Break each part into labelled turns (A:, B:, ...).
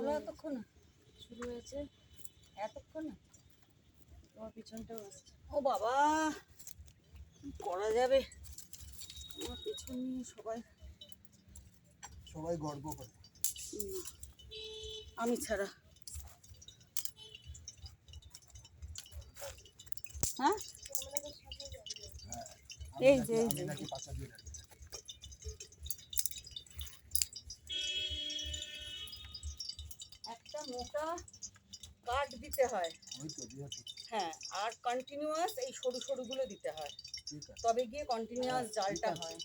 A: হলো এতক্ষণ শুরু হয়েছে এতক্ষণ তোমার পিছনটাও আসছে। ও বাবা কি করা যাবে, আমার পিছন নিয়ে
B: সবাই গর্ব করে,
A: আমি ছাড়া। হ্যাঁ এই যে
B: আমি নাকি পাশা দিয়ে দাঁড়িয়ে।
A: একটা মোটা কাঠ দিতে হয়,
B: ওই তো দিয়েছি।
A: হ্যাঁ, আর কন্টিনিউয়াস এই সরু সরুগুলো দিতে হয়,
B: ঠিক আছে,
A: তবে গিয়ে কন্টিনিউয়াস জালটা
B: ঠিক আছে।
A: হয়।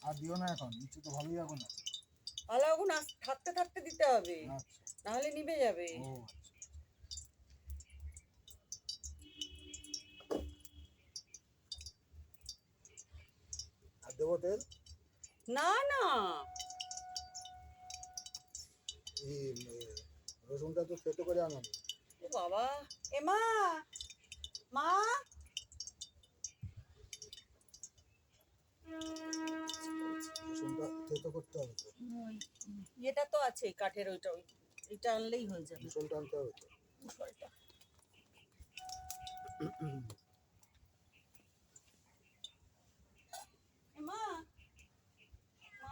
B: আর দিও না এখন, নিচে তো ভালোই আগুন আছে।
A: ভালো আগুন থাকতে থাকতে দিতে হবে,
B: আচ্ছা,
A: নাহলে নিভে যাবে।
B: ও আচ্ছা। আর দেবো তেল?
A: না না,
B: এই রসুনটা তো থেতো করে আনো।
A: ও বাবা, এ মা, মা,
B: রসুনটা থেতো করতে হবে তো।
A: এটা তো আছে কাঠের, ওইটা এটা আনলেই হয়ে যাবে।
B: রসুনটা আনতে হবে তো।
A: মুসলটা এ মা, মা,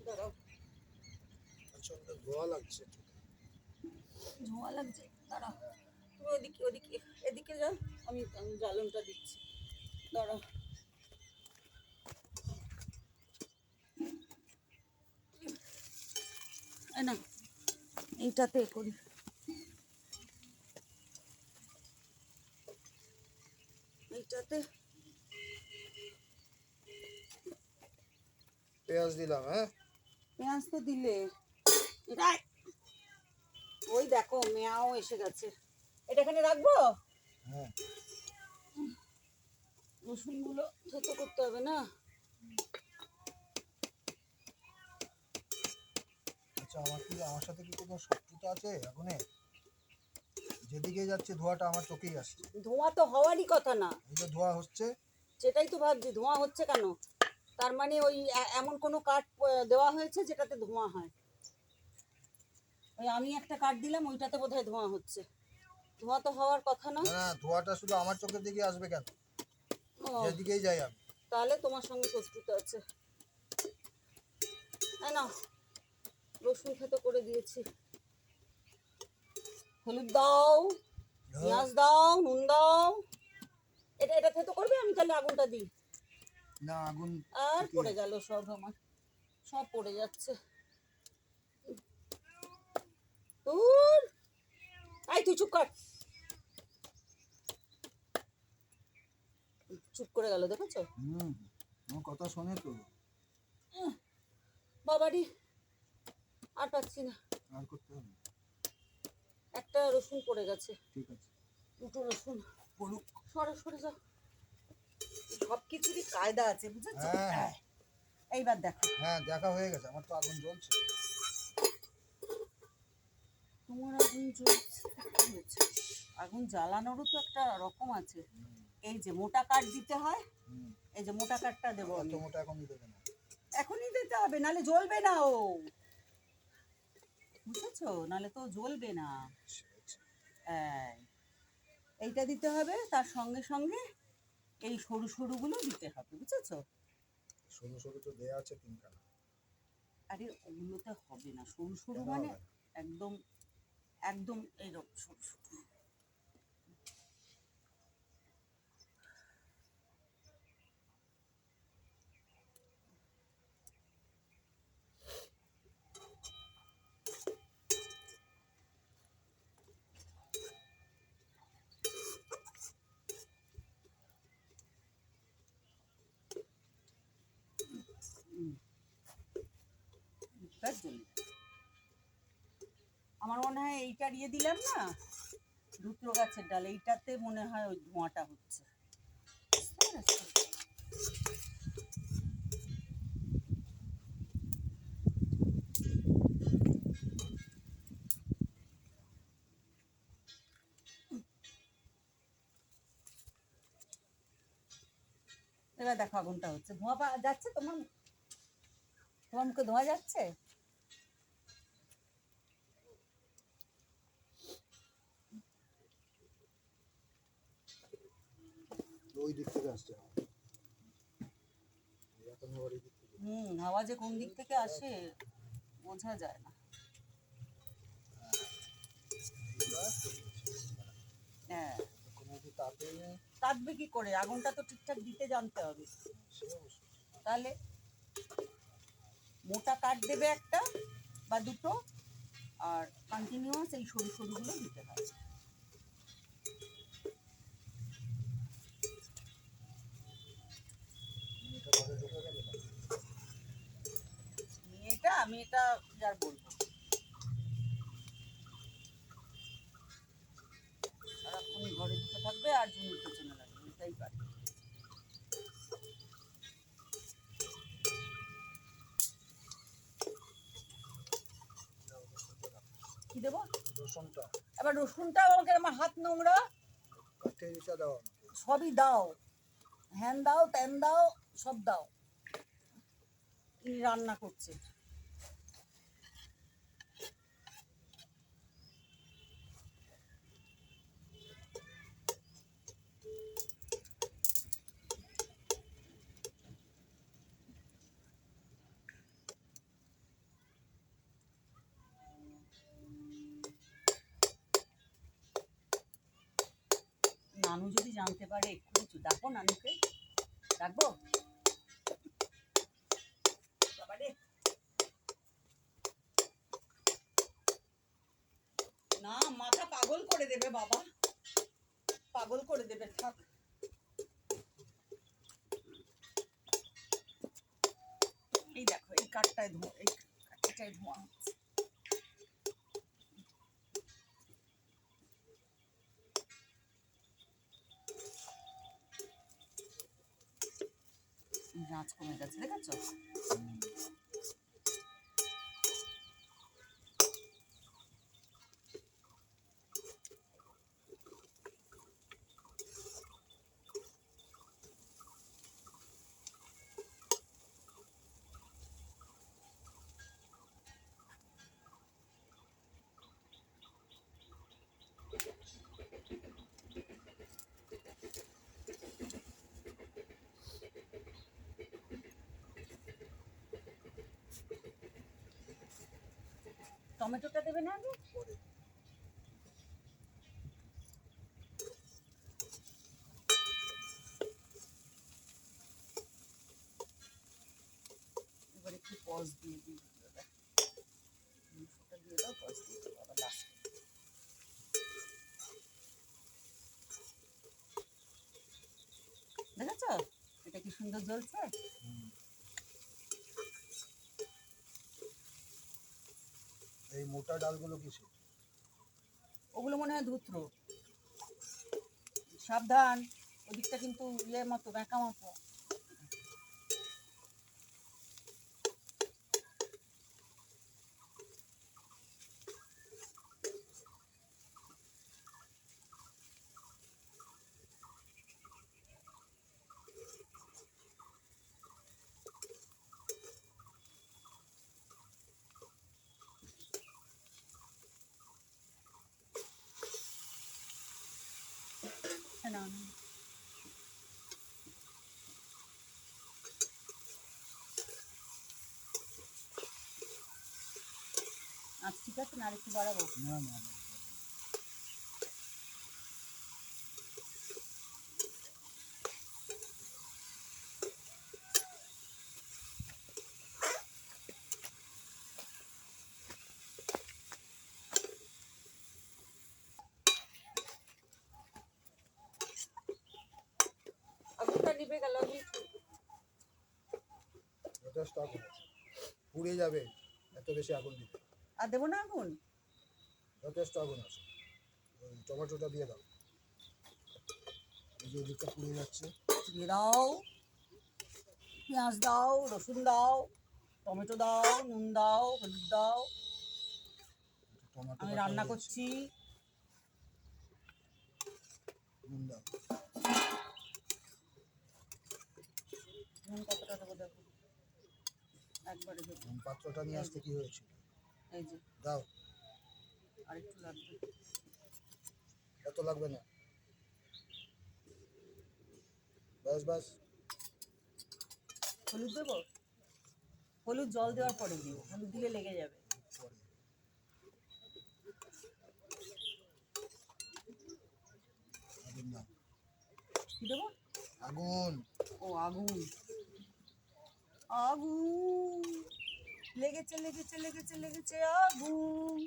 A: দাঁড়াও,
B: প্রচন্ড ধোয়া লাগছে।
A: ধোঁয়া লাগছে, দাঁড়াও, তুমি ওদিকে ওদিকে এদিকে যাও, আমি জ্বালনটা দিচ্ছি, দাঁড়াও। না, এইটাতে করি, এইটাতে
B: পেঁয়াজ দিলাম, হ্যাঁ।
A: পেঁয়াজ তো দিলে, ওই দেখো মেয়াও এসে গেছে, এটা এখানে রাখবো।
B: হ্যাঁ,
A: রসুনগুলো থেতো করতে হবে না।
B: আচ্ছা, আমার সাথে কি কোনো শত্রুতা আছে আগুনে? যেদিকে যাচ্ছে ধোঁয়াটা আমার চোখেই আসছে।
A: ধোঁয়া তো হওয়ারই কথা না,
B: এই যে ধোঁয়া হচ্ছে,
A: সেটাই তো ভাবছি ধোঁয়া হচ্ছে কেন। তার মানে ওই এমন কোনো কাঠ দেওয়া হয়েছে যেটাতে ধোঁয়া হয়। ওই আমি একটা কাঠ দিলাম, ওইটাতে বোধহয় ধোঁয়া হচ্ছে। ধোঁয়া তো হওয়ার কথা না।
B: না ধোঁয়াটা শুধু আমার চোখের দিকে আসবে কেন?
A: ও,
B: যেদিকেই যাই আমি।
A: তাহলে তোমার সঙ্গে শত্রুতা আছে। না, রসুন থেতো করে দিয়েছি, হলুদ দাও, পেঁয়াজ দাও, নুন দাও। এটা থেতো করবে, আমি তাহলে আগুনটা দিই।
B: না আগুন
A: আর পড়ে গেল সব, আমার সব পড়ে যাচ্ছে। দূর, আই তুই চুপ কর, চুপ করে গেল, দেখেছো?
B: আমার কথা শোনে তো।
A: বাবারি, আর পাচ্ছি না,
B: আর করতে হবে,
A: একটা রসুন পড়ে গেছে।
B: ঠিক আছে,
A: দুটো রসুন
B: পড়ুক।
A: সরে সরে যাও, সব কিছুরই কায়দা আছে, বুঝেছো?
B: হ্যাঁ,
A: এইবার দেখো,
B: হ্যাঁ দেখা হয়ে গেছে, আমার তো আগুন জ্বলছে।
A: তোমার আগুন জ্বলছে, আগুন জ্বালানোরও তো একটা রকম আছে। এই যে মোটা কাঠ দিতে হয়, এই যে মোটা কাঠটা দেবো আমি।
B: এত মোটা এখনই দেবে না,
A: এখনই দিতে হবে, নালে জ্বলবে না ও, বুঝেছো? নালে তো জ্বলবে না। এইটা দিতে হবে, তার সঙ্গে সঙ্গে এই সরু সরুগুলো দিতে হবে, বুঝেছো?
B: সরু সরু তো দেয়া আছে তিনখানা।
A: আরে ওগুলোতে হবে না, সরু সরু মানে একদম একদম এইরকম সরু সরু। আমার মনে হয় এইটা দিয়ে দিলাম না, ধুত্র গাছের ডাল, এইটাতে মনে হয় ওই ধোঁয়াটা হচ্ছে। বুঝতে পেরেছো? এবার দেখো আগুনটা হচ্ছে, ধোঁয়া যাচ্ছে তোমার, তোমার মুখে ধোঁয়া যাচ্ছে।
B: ওই দিক থেকে আসছে এখন আবার এই দিক থেকে।
A: হাওয়া যে কোন দিক থেকে আসে বোঝা যায় না। হ্যাঁ,
B: কোনো কি তাতে
A: কাটবে কি করে, আগুনটা তো ঠিকঠাক দিতে জানতে হবে।
B: সে অবশ্যই।
A: তাহলে মোটা কাঠ দেবে একটা বা দুটো, আর কন্টিনিউয়াস এই সরু সরুগুলো দিতে হয়।
B: এটা ঘরে ঢোকা গেল না।
A: আমি এটা যার বলবো, সারাক্ষণ ঘরে ঢুকে থাকবে আর ঝুনুর পেছনে লাগবে, এটাই পারে। কি দেবো
B: রসুনটা
A: এবার? রসুনটাও আমাকে, আমার হাত নোংরা।
B: কাঠে এটা দাও আমাকে।
A: সবই দাও, হ্যান দাও, ত্যান দাও, সব দাও। ইনি রান্না করছে। নানু যদি জানতে পারে একটু ডাকো, নানুকে ডাকবো। বাবারে, না মাথা পাগল করে দেবে বাবা, পাগল করে দেবে, থাক। এই দেখো এই কাঠটায় ধোঁয়া, এই কাঠটায় ধোঁয়া হচ্ছে। আঁচ কমে গেছে, দেখেছো? টমেটোটা দেবে না আগে?
B: পরে
A: এবার একটু পজ দিয়ে দিই, ফোটা দিয়ে দাও, পজ দিয়ে দাও আবার লাস্টে। দেখেছো এটা কি সুন্দর জ্বলছে?
B: এই মোটা ডালগুলো কিসে?
A: ওগুলো মনে হয় ধুত্র। সাবধান, ওদিকটা কিন্তু ইয়ে মতো, ব্যাঁকা মতো। না না, আচ্ছা ঠিক আছে, না আর একটু বাড়াবো?
B: না না
A: আগুনটা নিভে গেল।
B: এটা স্টক হয়েছে, পুড়ে যাবে এত বেশি আগুন দিতে।
A: আর দেবো না আগুন?
B: যথেষ্ট আগুন আছে। ওই টমেটোটা দিয়ে দাও, এই যে এদিকটা পুড়ে যাচ্ছে।
A: দিয়ে দাও, পেঁয়াজ দাও, রসুন দাও, টমেটো দাও, নুন দাও, হলুদ দাও।
B: টমেটো
A: আমি রান্না করছি।
B: নুন দাও।
A: নুন কতটা দেবো দেখো, একবারে দেবো।
B: পাত্রটা নিয়ে আসতে কি হয়েছিল?
A: এই যে
B: দাও।
A: আরেকটু লাগবে।
B: এত লাগবে না, ব্যাস ব্যাস।
A: হলুদ দেবো, হলুদ জল দেওয়ার পরে দিও, হলুদ দিলে লেগে যাবে।
B: পরে আগুন দাও।
A: কি দেবো?
B: আগুন।
A: ও আগুন, আগুন লেগেছে লেগেছে লেগেছে লেগেছে আগুন।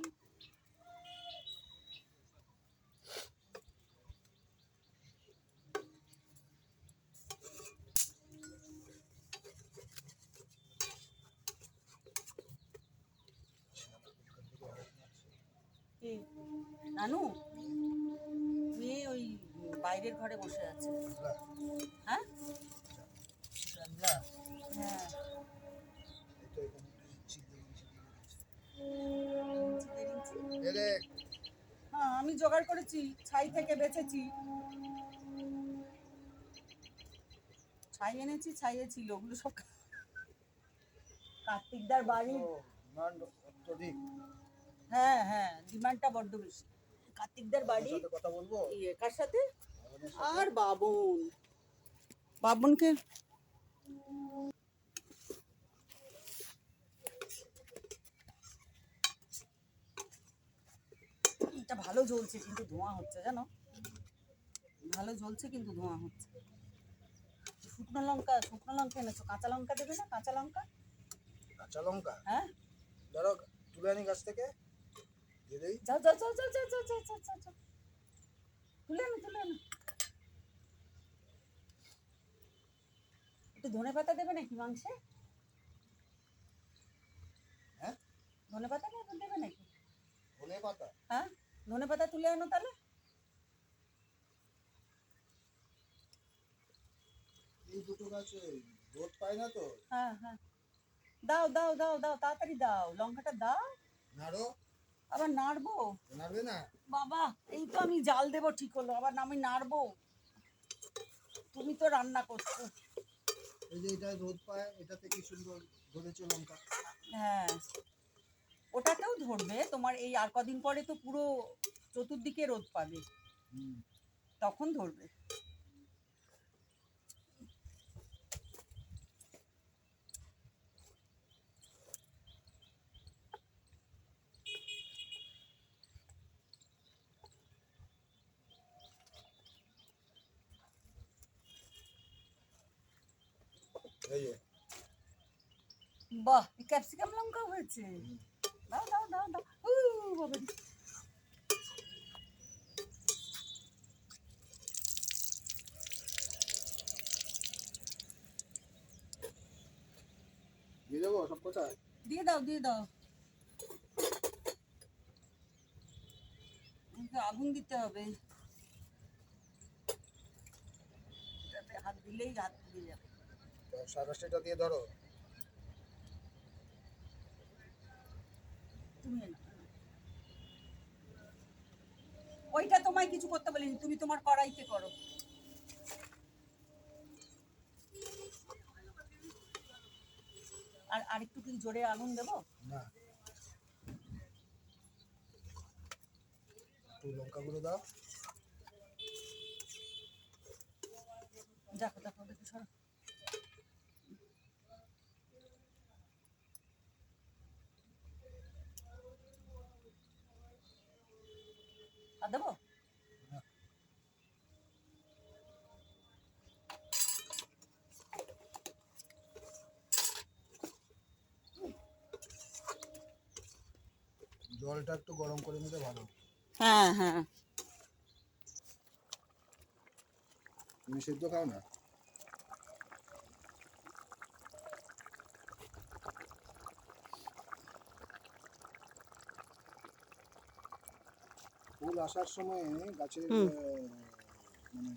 A: কি নানু, মেয়ে ওই বাইরের ঘরে বসে আছে। হ্যাঁ
B: জানলা।
A: হ্যাঁ,
B: এই তো এখানে ইঞ্চি দেড় ইঞ্চি দিয়ে দিয়েছে।
A: ইঞ্চি দেড় ইঞ্চি।
B: এ দেখ,
A: হ্যাঁ আমি জোগাড় করেছি, ছাই থেকে বেঁচেছি। ছাই এনেছি, ছাইয়ে ছিল ওগুলো সব। কার্তিকদার বাড়ির।
B: ডিমান্ড অত্যধিক।
A: হ্যাঁ হ্যাঁ, ডিমান্ডটা বড্ড বেশি। কার্তিকদার বাড়ি।
B: সাথে কথা বলবো।
A: কার সাথে?
B: বাবনের সাথে।
A: আর বাবন, বাবনকে এটা ভালো জ্বলছে কিন্তু ধোঁয়া হচ্ছে জানো, ভালো জ্বলছে কিন্তু ধোঁয়া হচ্ছে। শুকনো লঙ্কা, শুকনো লঙ্কা এনেছো, কাঁচা লঙ্কা দেবে না? কাঁচা লঙ্কা।
B: কাঁচা লঙ্কা
A: হ্যাঁ
B: ধরো, তুলে আনি গাছ থেকে, দিয়ে দেই।
A: যাও যাও যাও যাও যাও যাও যাও যাও যাও যাও। তুলে আনো তুলে আনো। একটু ধনে পাতা দেবে নাকি মাংসে?
B: হ্যাঁ,
A: ধনে পাতা দেবে নাকি?
B: ধনে পাতা।
A: হ্যাঁ, ধনে পাতা তুলে আনো তাহলে।
B: এই দুটো গাছ রোদ পায় না তো।
A: হ্যাঁ হ্যাঁ, দাও দাও দাও দাও, তাড়াতাড়ি দাও, লঙ্কাটা দাও।
B: নাড়ো।
A: আবার নাড়বো?
B: নাড়বে না।
A: বাবা, এই তো আমি জাল দেবো ঠিক হলো, আবার আমি নাড়বো? তুমি তো রান্না করছো।
B: এই যে এটা রোদ পায়, এটাতে কি সুন্দর ধরেছে লঙ্কা।
A: হ্যাঁ, ওটাতেও ধরবে তোমার, এই আর কদিন পরে তো পুরো চতুর্দিকে রোদ পাবে,
B: হুম।
A: তখন ধরবে।
B: এই যে
A: বাহ, ক্যাপসিকাম লঙ্কা হয়েছে। দাও দাও দাও দাও। বাবা রে।
B: দিয়ে দেবো সব কথা।
A: দিয়ে দাও দিয়ে দাও। আমাকে আগুন দিতে হবে, এটাতে হাত দিলেই হাত পুড়ে যাবে।
B: সারাশিটা দিয়ে ধরো।
A: তুমি এনো। ওইটা তোমায় কিছু করতে বলিনি, তুমি তোমার কড়াইতে করো। আর আরেকটু কি জোরে আগুন দেবো?
B: না, একটু লঙ্কা গুঁড়ো দাও।
A: দেখো দেখো দেখো, সরো। আর দেবো?
B: না, জলটা একটু গরম করে নিলে ভালো।
A: হ্যাঁ হ্যাঁ।
B: তুমি সেদ্ধ খাও না? ফুল আসার সময় গাছের
A: হুম।
B: মানে